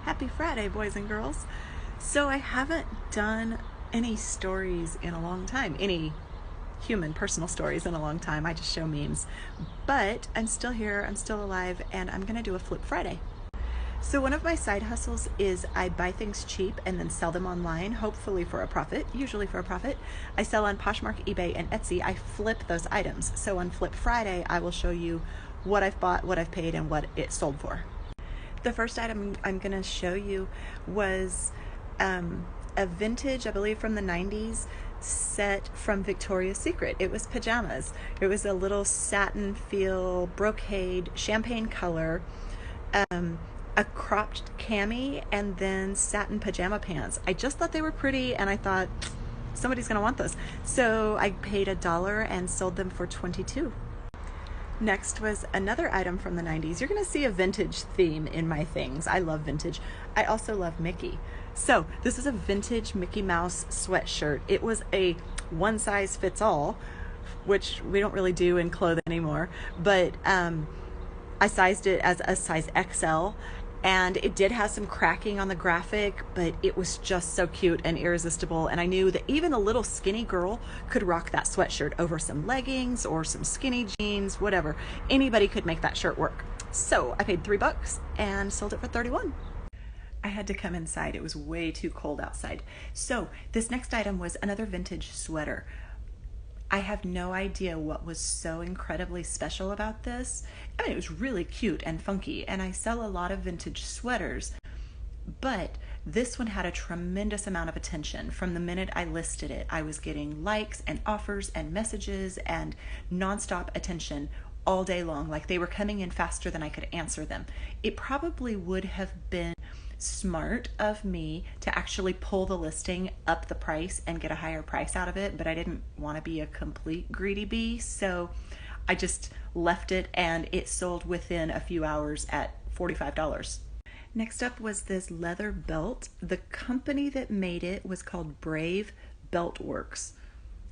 Happy Friday, boys and girls. So I haven't done any stories in a long time, any human personal stories in a long time. I just show memes. But I'm still here, I'm still alive, and I'm going to do a Flip Friday. So one of my side hustles is I buy things cheap and then sell them online, hopefully for a profit, usually for a profit. I sell on Poshmark, eBay, and Etsy. I flip those items. So on Flip Friday, I will show you what I've bought, what I've paid, and what it sold for. The first item I'm going to show you was a vintage, I believe from the 90s, set from Victoria's Secret. It was pajamas. It was a little satin feel, brocade, champagne color, a cropped cami, and then satin pajama pants. I just thought they were pretty, and I thought somebody's going to want those. So I paid $1 and sold them for $22. Next was another item from the 90s. You're going to see a vintage theme in my things. I love vintage. I also love Mickey. So this is a vintage Mickey Mouse sweatshirt. It was a one size fits all, which we don't really do in clothing anymore, but I sized it as a size XL, and it did have some cracking on the graphic, but it was just so cute and irresistible. And I knew that even a little skinny girl could rock that sweatshirt over some leggings or some skinny jeans, whatever. Anybody could make that shirt work. So I paid $3 and sold it for 31. I had to come inside. It was way too cold outside. So this next item was another vintage sweater. I have no idea what was so incredibly special about this. I mean, it was really cute and funky, and I sell a lot of vintage sweaters, but this one had a tremendous amount of attention. From the minute I listed it, I was getting likes and offers and messages and nonstop attention all day long. Like they were coming in faster than I could answer them. It probably would have been smart of me to actually pull the listing up the price and get a higher price out of it, but I didn't want to be a complete greedy bee, so I just left it, and it sold within a few hours at $45. Next up was this leather belt. The company that made it was called Brave Belt Works.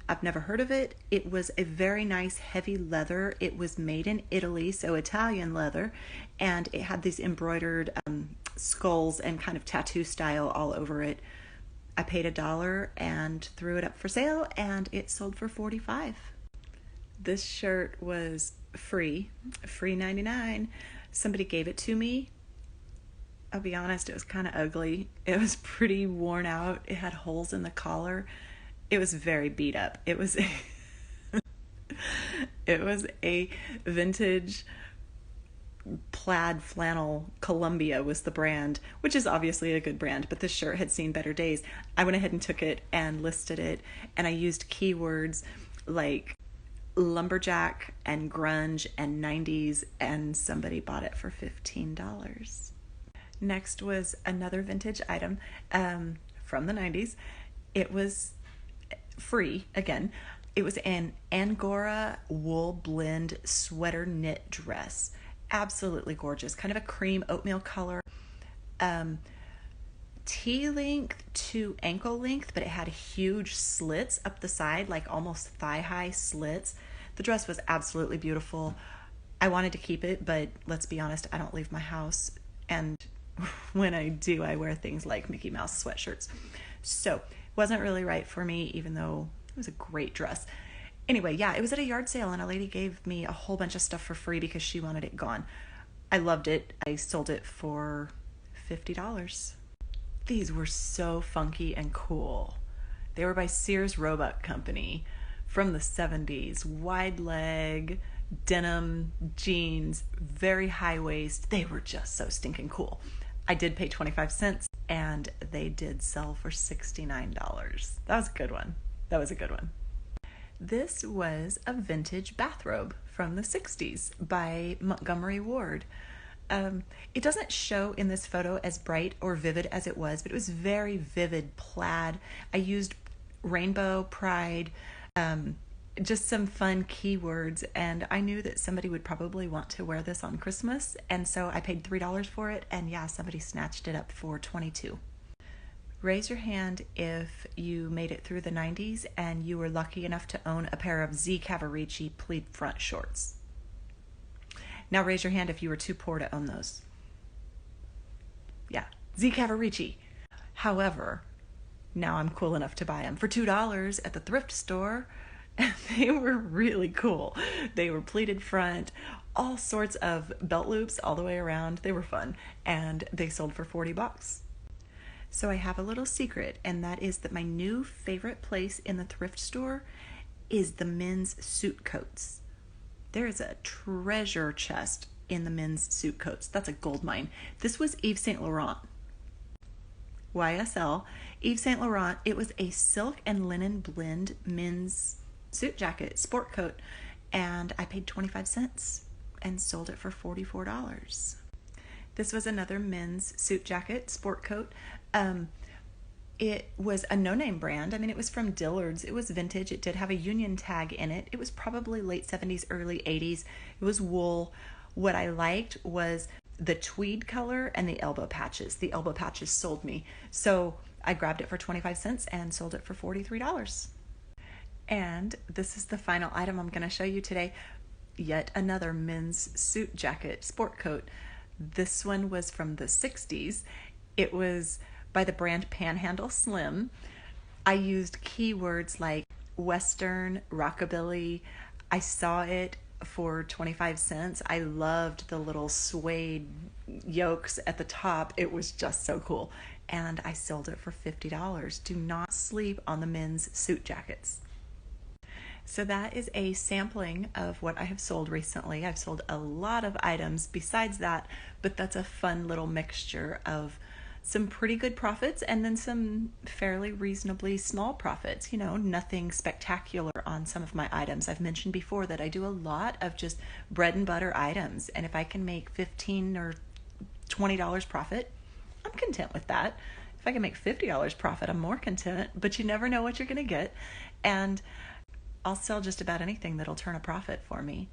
I've never heard of it. It was a very nice heavy leather. It was made in Italy, so Italian leather, and it had these embroidered skulls and kind of tattoo style all over it. I paid $1 and threw it up for sale, and it sold for $45. This shirt was free 99. Somebody gave it to me. I'll be honest, it was kind of ugly. It was pretty worn out. It had holes in the collar. It was very beat up. It was it was a vintage plaid flannel. Columbia was the brand, which is obviously a good brand, but this shirt had seen better days. I went ahead and took it and listed it, and I used keywords like lumberjack and grunge and 90s, and somebody bought it for $15. Next was another vintage item from the 90s. It was free again. It was an Angora wool blend sweater knit dress. Absolutely gorgeous. Kind of a cream oatmeal color. T-length to ankle length, but it had huge slits up the side, like almost thigh-high slits. The dress was absolutely beautiful. I wanted to keep it, but let's be honest, I don't leave my house, and when I do, I wear things like Mickey Mouse sweatshirts. So it wasn't really right for me, even though it was a great dress. Anyway, yeah, it was at a yard sale, and a lady gave me a whole bunch of stuff for free because she wanted it gone. I loved it. I sold it for $50. These were so funky and cool. They were by Sears Roebuck Company from the 70s. Wide leg, denim, jeans, very high waist. They were just so stinking cool. I did pay 25 cents, and they did sell for $69. That was a good one. That was a good one. This was a vintage bathrobe from the 60s by Montgomery Ward. It doesn't show in this photo as bright or vivid as it was, but it was very vivid plaid. I used rainbow, pride, just some fun keywords, and I knew that somebody would probably want to wear this on Christmas, and so I paid $3 for it, and yeah, somebody snatched it up for $22. Raise your hand if you made it through the 90s and you were lucky enough to own a pair of Z Cavaricci pleat front shorts. Now raise your hand if you were too poor to own those. Yeah, Z Cavaricci. However, now I'm cool enough to buy them for $2 at the thrift store. And they were really cool. They were pleated front, all sorts of belt loops all the way around. They were fun. And they sold for $40. So I have a little secret, and that is that my new favorite place in the thrift store is the men's suit coats. There is a treasure chest in the men's suit coats. That's a gold mine. This was Yves Saint Laurent. YSL. Yves Saint Laurent. It was a silk and linen blend men's suit jacket, sport coat, and I paid 25 cents and sold it for $44. This was another men's suit jacket, sport coat. It was a no-name brand. I mean, it was from Dillard's. It was vintage. It did have a Union tag in it. It was probably late 70s, early 80s. It was wool. What I liked was the tweed color and the elbow patches. The elbow patches sold me. So I grabbed it for 25 cents and sold it for $43. And this is the final item I'm going to show you today. Yet another men's suit jacket, sport coat. This one was from the 60s. It was by the brand Panhandle Slim. I used keywords like Western, rockabilly. I saw it for 25 cents. I loved the little suede yokes at the top. It was just so cool. And I sold it for $50. Do not sleep on the men's suit jackets. So that is a sampling of what I have sold recently. I've sold a lot of items besides that, but that's a fun little mixture of some pretty good profits and then some fairly reasonably small profits. You know, nothing spectacular on some of my items. I've mentioned before that I do a lot of just bread and butter items, and if I can make $15 or $20 profit, I'm content with that. If I can make $50 profit, I'm more content, but you never know what you're going to get. And I'll sell just about anything that'll turn a profit for me.